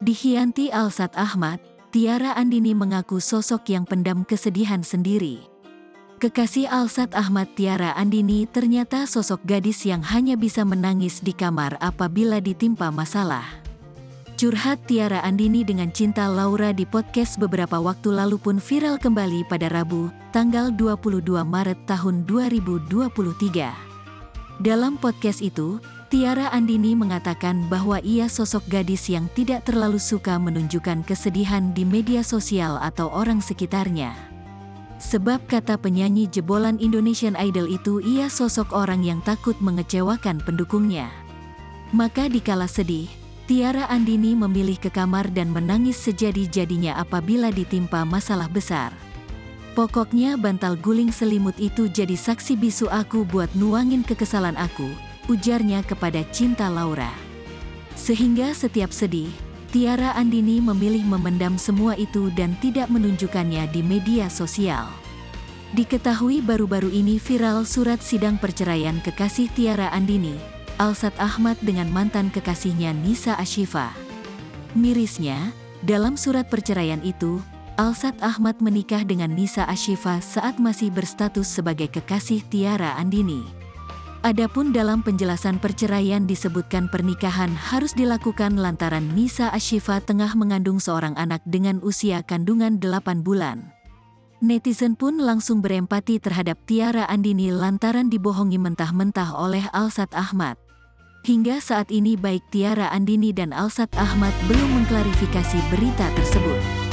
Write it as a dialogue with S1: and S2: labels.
S1: Dikhianati Alsat Ahmad, Tiara Andini mengaku sosok yang pendam kesedihan sendiri. Kekasih Alsat Ahmad Tiara Andini ternyata sosok gadis yang hanya bisa menangis di kamar apabila ditimpa masalah. Curhat Tiara Andini dengan cinta Laura di podcast beberapa waktu lalu pun viral kembali pada Rabu, tanggal 22 Maret tahun 2023. Dalam podcast itu, Tiara Andini mengatakan bahwa ia sosok gadis yang tidak terlalu suka menunjukkan kesedihan di media sosial atau orang sekitarnya. Sebab kata penyanyi jebolan Indonesian Idol itu, ia sosok orang yang takut mengecewakan pendukungnya. Maka dikala sedih, Tiara Andini memilih ke kamar dan menangis sejadi-jadinya apabila ditimpa masalah besar. Pokoknya bantal guling selimut itu jadi saksi bisu aku buat nuangin kekesalan aku, ujarnya kepada Cinta Laura. Sehingga setiap sedih, Tiara Andini memilih memendam semua itu dan tidak menunjukkannya di media sosial. Diketahui baru-baru ini viral surat sidang perceraian kekasih Tiara Andini, Alsat Ahmad dengan mantan kekasihnya Nisa Ashifa. Mirisnya, dalam surat perceraian itu, Alsat Ahmad menikah dengan Nisa Ashifa saat masih berstatus sebagai kekasih Tiara Andini. Adapun dalam penjelasan perceraian disebutkan pernikahan harus dilakukan lantaran Nisa Ashifa tengah mengandung seorang anak dengan usia kandungan 8 bulan. Netizen pun langsung berempati terhadap Tiara Andini lantaran dibohongi mentah-mentah oleh Alsat Ahmad. Hingga saat ini baik Tiara Andini dan Alsat Ahmad belum mengklarifikasi berita tersebut.